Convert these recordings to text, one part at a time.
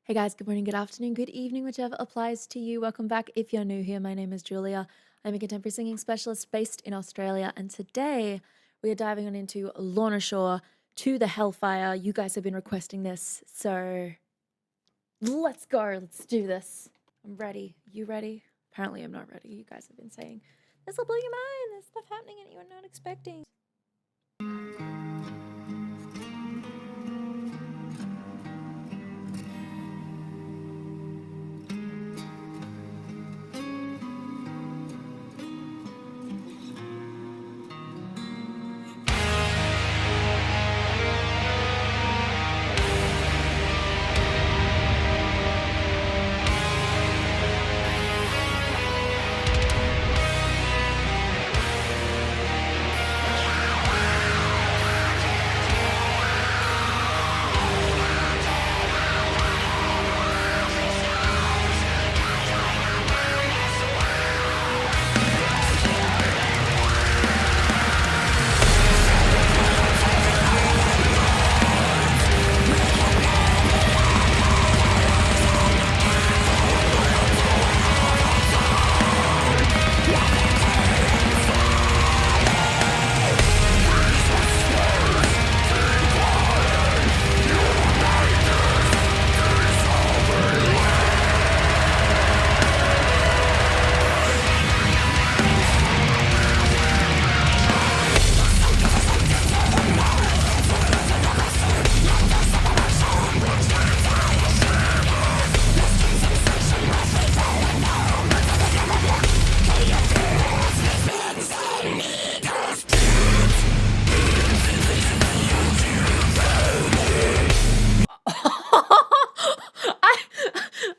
Hey guys, good morning, good afternoon, good evening, whichever applies to you. Welcome back. If you're new here, my name is Julia. I'm a contemporary singing specialist based in Australia, and today we are diving on into Lorna Shore, To The Hellfire. You guys have been requesting this, so let's go. Let's do this. I'm ready. You ready? Apparently I'm not ready. You guys have been saying, this will blow your mind. There's stuff happening and you are not expecting.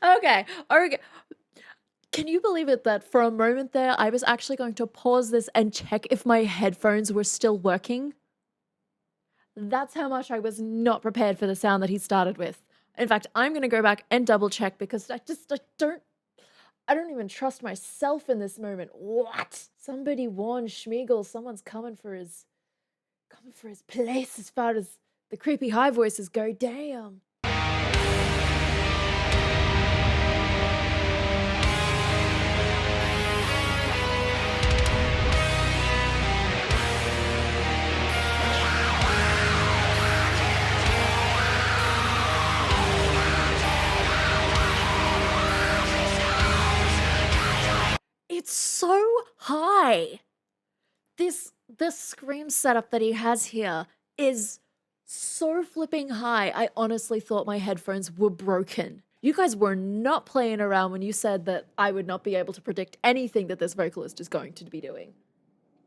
Okay. Can you believe it that for a moment there, I was actually going to pause this and check if my headphones were still working? That's how much I was not prepared for the sound that he started with. In fact, I'm going to go back and double check because I don't even trust myself in this moment. What? Somebody warn Schmeagol, someone's coming for his place as far as the creepy high voices go. Damn. It's so high. This scream setup that he has here is so flipping high. I honestly thought my headphones were broken. You guys were not playing around when you said that I would not be able to predict anything that this vocalist is going to be doing.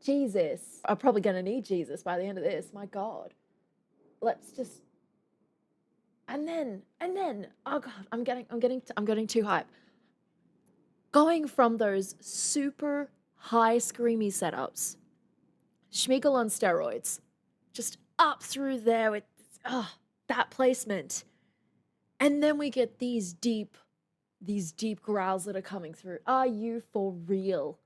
Jesus. I'm probably gonna need Jesus by the end of this. My God. Let's just. And then, oh God, I'm getting too hype. Going from those super high screamy setups, Schmeagol on steroids, just up through there with that placement. And then we get these deep growls that are coming through. Are you for real?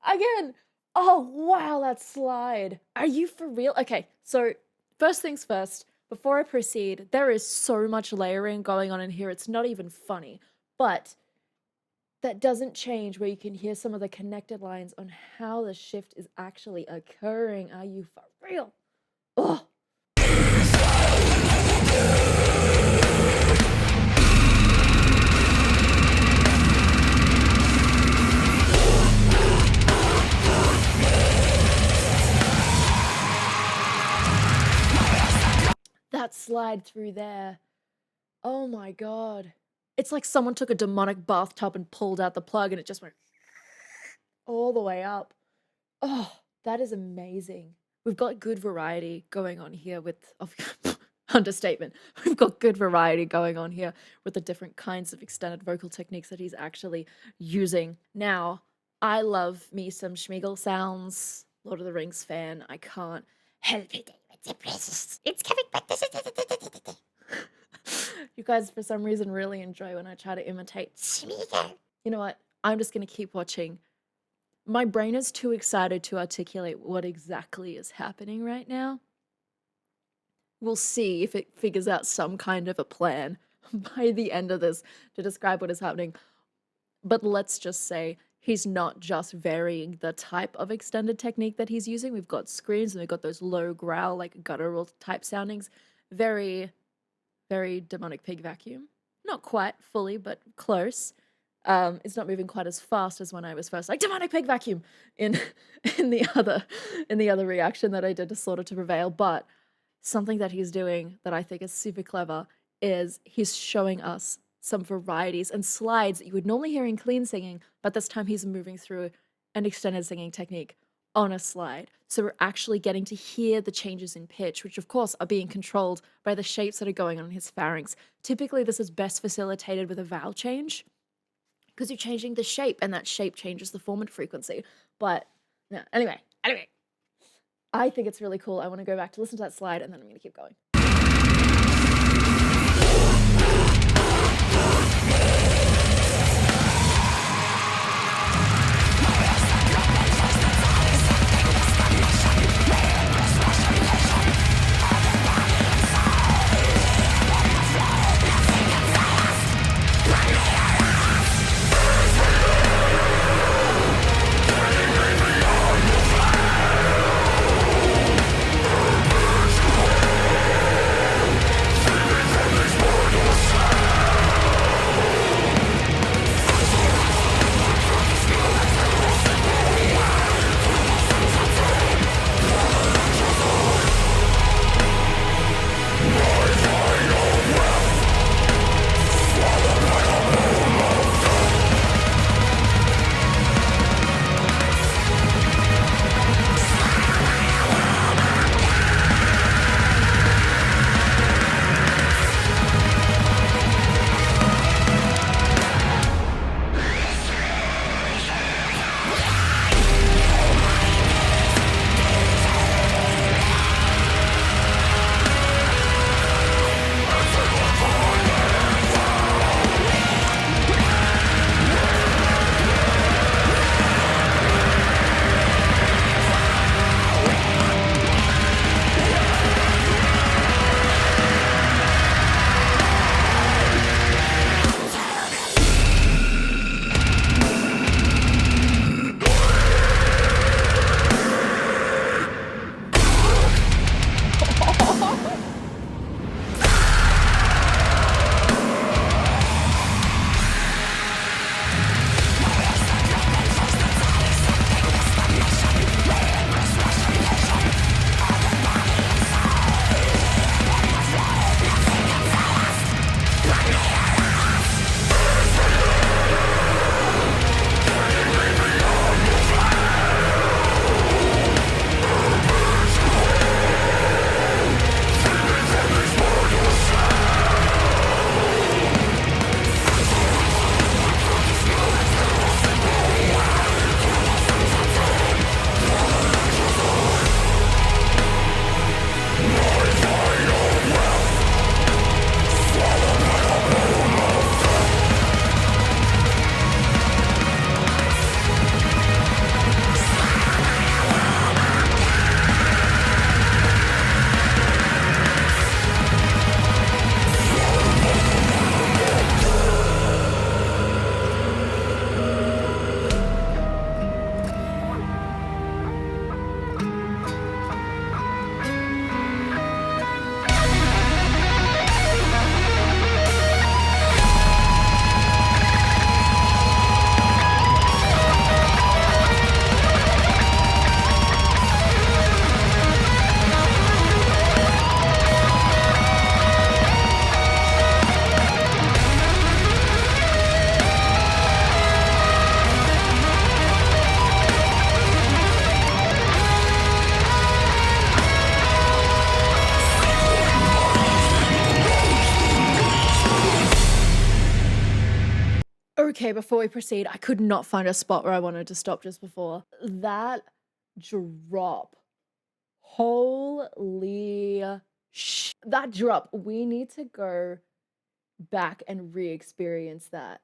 Again. Oh, wow, that slide. Are you for real? Okay, so first things first, before I proceed, there is so much layering going on in here. It's not even funny. But that doesn't change, where you can hear some of the connected lines on how the shift is actually occurring. Are you for real? Oh. That slide through there. Oh my God. It's like someone took a demonic bathtub and pulled out the plug and it just went all the way up. Oh, that is amazing. We've got good variety going on here with understatement. We've got good variety going on here with the different kinds of extended vocal techniques that he's actually using. Now, I love me some Schmeagol sounds. Lord of the Rings fan. I can't help it. It's coming back. You guys, for some reason, really enjoy when I try to imitate Schmeagol. You know what? I'm just going to keep watching. My brain is too excited to articulate what exactly is happening right now. We'll see if it figures out some kind of a plan by the end of this to describe what is happening. But let's just say he's not just varying the type of extended technique that he's using. We've got screams and we've got those low growl, like guttural type soundings. Very, very demonic pig vacuum. Not quite fully, but close. It's not moving quite as fast as when I was first like demonic pig vacuum in the other reaction that I did to Slaughter to Prevail. But something that he's doing that I think is super clever is he's showing us some varieties and slides that you would normally hear in clean singing, but this time he's moving through an extended singing technique on a slide. So we're actually getting to hear the changes in pitch, which of course are being controlled by the shapes that are going on in his pharynx. Typically this is best facilitated with a vowel change, because you're changing the shape and that shape changes the form and frequency. But yeah, anyway, I think it's really cool. I want to go back to listen to that slide and then I'm going to keep going. Okay, before we proceed, I could not find a spot where I wanted to stop just before. That drop. Holy that drop. We need to go back and re-experience that.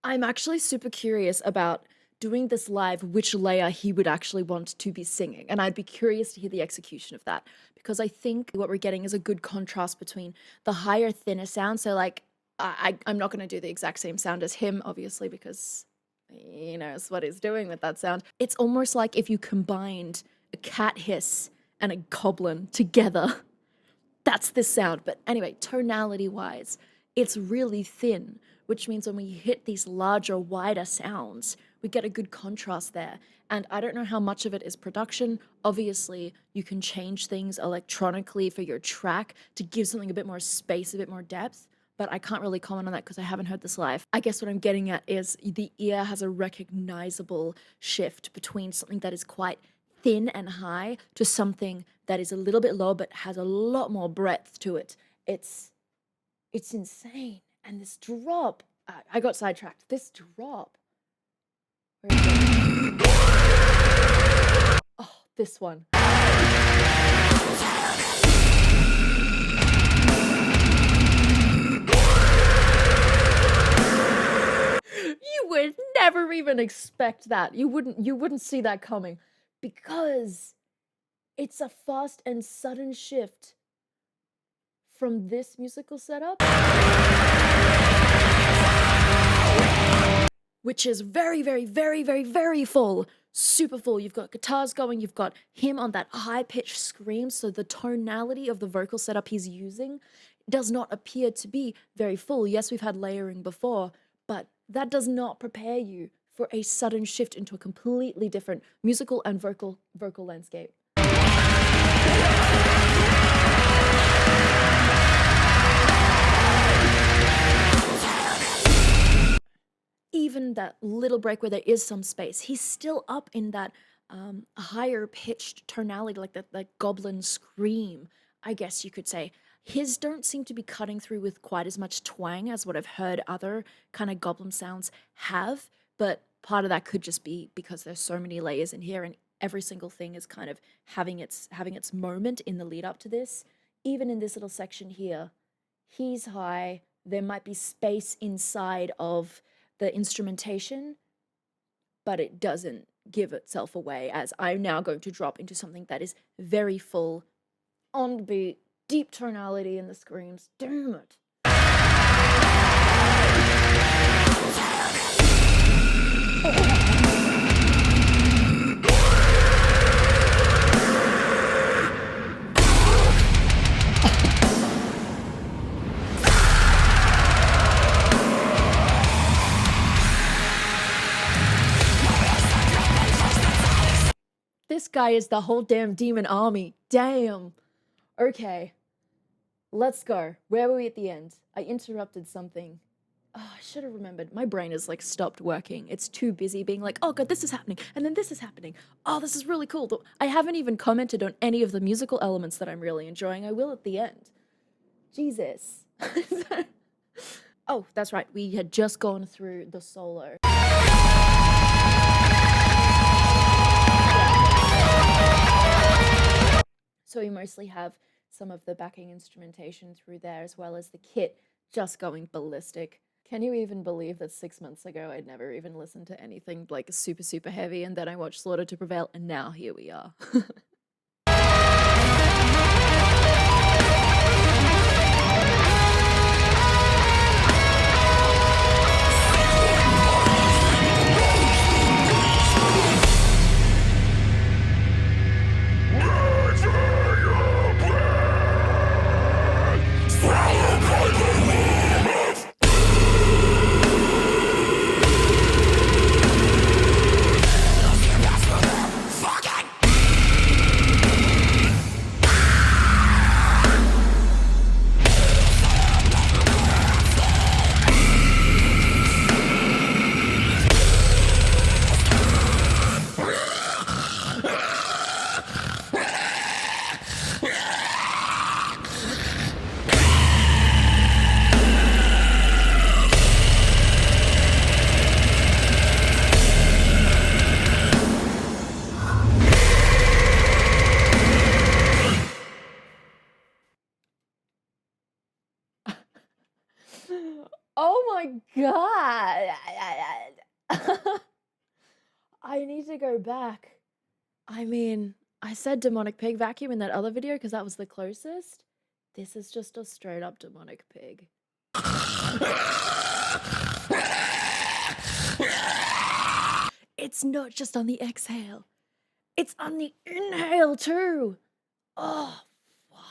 I'm actually super curious about doing this live, which layer he would actually want to be singing. And I'd be curious to hear the execution of that, because I think what we're getting is a good contrast between the higher, thinner sound. So like, I'm not going to do the exact same sound as him, obviously, because he knows what he's doing with that sound. It's almost like if you combined a cat hiss and a goblin together. That's this sound. But anyway, tonality wise, it's really thin, which means when we hit these larger, wider sounds, we get a good contrast there. And I don't know how much of it is production. Obviously, you can change things electronically for your track to give something a bit more space, a bit more depth. But I can't really comment on that because I haven't heard this live. I guess what I'm getting at is the ear has a recognizable shift between something that is quite thin and high to something that is a little bit low but has a lot more breadth to it. It's insane. And this drop, I got sidetracked. This drop. Where is it? Oh, this one. You would never even expect that. You wouldn't see that coming, because it's a fast and sudden shift from this musical setup, which is very, very, very, very, very full, super full. You've got guitars going, you've got him on that high-pitched scream, so the tonality of the vocal setup he's using does not appear to be very full. Yes, we've had layering before, but that does not prepare you for a sudden shift into a completely different musical and vocal landscape. Even that little break where there is some space, he's still up in that higher pitched tonality, like that goblin scream, I guess you could say. His don't seem to be cutting through with quite as much twang as what I've heard other kind of goblin sounds have, but part of that could just be because there's so many layers in here and every single thing is kind of having its moment in the lead up to this. Even in this little section here, he's high, there might be space inside of the instrumentation, but it doesn't give itself away, as I'm now going to drop into something that is very full, on beat, deep tonality in the screams. Damn it. This guy is the whole damn demon army. Damn. Okay. Let's go. Where were we at the end? I interrupted something. Oh, I should have remembered. My brain has like stopped working. It's too busy being like, oh god, this is happening, and then this is happening. Oh, this is really cool. I haven't even commented on any of the musical elements that I'm really enjoying. I will at the end. Jesus. Oh, that's right. We had just gone through the solo. So we mostly have some of the backing instrumentation through there, as well as the kit just going ballistic. Can you even believe that 6 months ago I'd never even listened to anything like super, super heavy, and then I watched Slaughter to Prevail, and now here we are. Oh my god. I need to go back. I mean, I said demonic pig vacuum in that other video because that was the closest. This is just a straight up demonic pig. It's not just on the exhale. It's on the inhale too. Oh, what?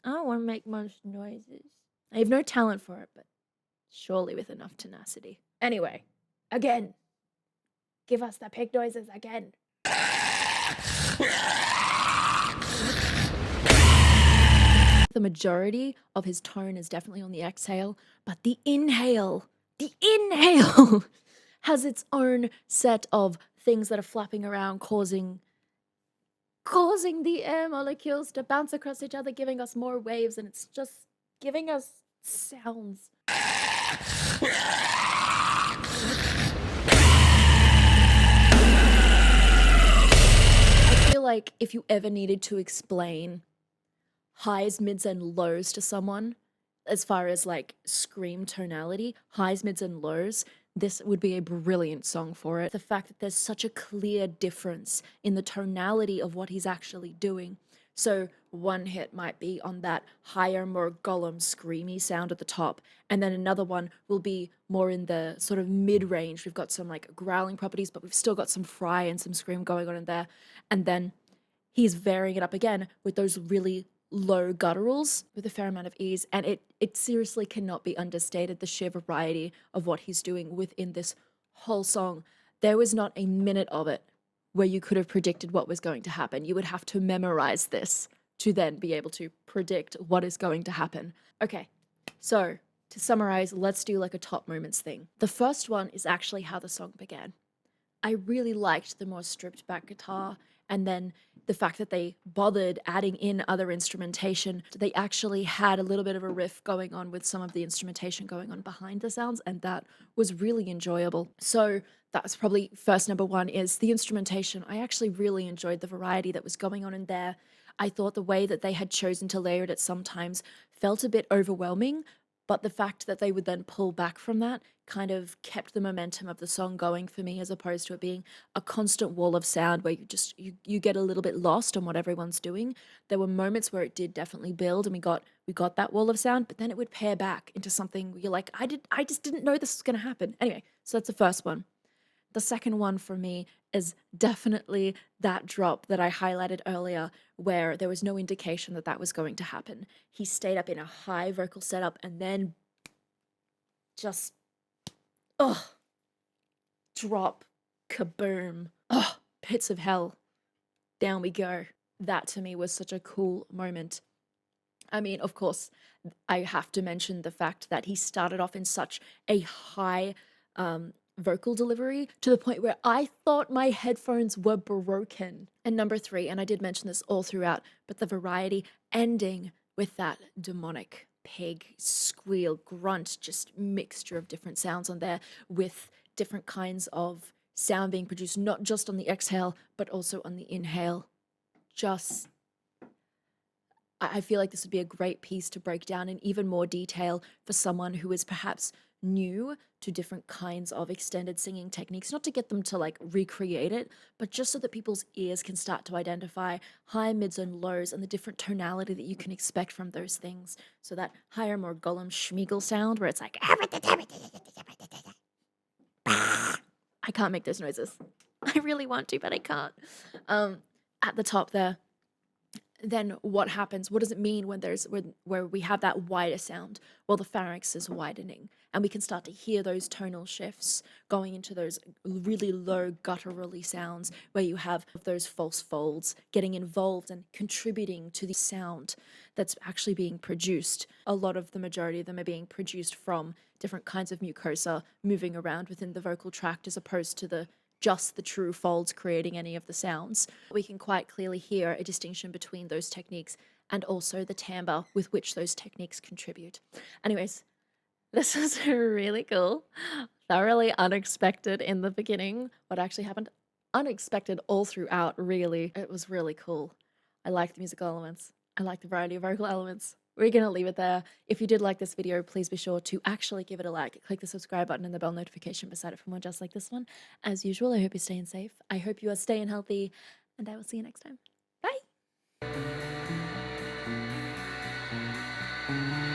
I don't want to make most noises. I have no talent for it, but surely with enough tenacity. Anyway, again. Give us the pig noises again. The majority of his tone is definitely on the exhale, but the inhale has its own set of things that are flapping around, causing the air molecules to bounce across each other, giving us more waves, and it's just giving us sounds. I feel like if you ever needed to explain highs, mids, and lows to someone, as far as like scream tonality, highs, mids, and lows, this would be a brilliant song for it. The fact that there's such a clear difference in the tonality of what he's actually doing. So one hit might be on that higher, more golem, screamy sound at the top, and then another one will be more in the sort of mid-range. We've got some like growling properties, but we've still got some fry and some scream going on in there. And then he's varying it up again with those really low gutturals with a fair amount of ease, and it seriously cannot be understated, the sheer variety of what he's doing within this whole song. There was not a minute of it where you could have predicted what was going to happen. You would have to memorize this to then be able to predict what is going to happen. Okay, so to summarize, let's do like a top moments thing. The first one is actually how the song began. I really liked the more stripped back guitar, and then the fact that they bothered adding in other instrumentation. They actually had a little bit of a riff going on with some of the instrumentation going on behind the sounds, and that was really enjoyable. So that's probably first number one, is the instrumentation. I actually really enjoyed the variety that was going on in there. I thought the way that they had chosen to layer it at sometimes felt a bit overwhelming, but the fact that they would then pull back from that kind of kept the momentum of the song going for me, as opposed to it being a constant wall of sound where you get a little bit lost on what everyone's doing. There were moments where it did definitely build, and we got that wall of sound, but then it would pare back into something where you're like, I just didn't know this was going to happen. Anyway, so that's the first one. The second one for me is definitely that drop that I highlighted earlier, where there was no indication that that was going to happen. He stayed up in a high vocal setup and then just, drop, kaboom, pits of hell, down we go. That to me was such a cool moment. I mean, of course, I have to mention the fact that he started off in such a high vocal delivery to the point where I thought my headphones were broken. And number three, and I did mention this all throughout, but the variety ending with that demonic pig squeal, grunt, just mixture of different sounds on there with different kinds of sound being produced, not just on the exhale, but also on the inhale. Just, I feel like this would be a great piece to break down in even more detail for someone who is perhaps new to different kinds of extended singing techniques, not to get them to like recreate it, but just so that people's ears can start to identify high, mids, and lows and the different tonality that you can expect from those things. So that higher, more golem schmeagle sound where it's like, I can't make those noises. I really want to, but I can't. At the top there, then what happens? What does it mean when where we have that wider sound? Well, the pharynx is widening, and we can start to hear those tonal shifts going into those really low gutturally sounds where you have those false folds getting involved and contributing to the sound that's actually being produced. A lot of the majority of them are being produced from different kinds of mucosa moving around within the vocal tract, as opposed to just the true folds creating any of the sounds. We can quite clearly hear a distinction between those techniques and also the timbre with which those techniques contribute. Anyways, This is really cool. Thoroughly unexpected in the beginning. What actually happened? Unexpected all throughout, really. It was really cool. I like the musical elements. I like the variety of vocal elements. We're gonna leave it there. If you did like this video, please be sure to actually give it a like. Click the subscribe button and the bell notification beside it for more just like this one. As usual, I hope you're staying safe. I hope you are staying healthy, and I will see you next time. Bye!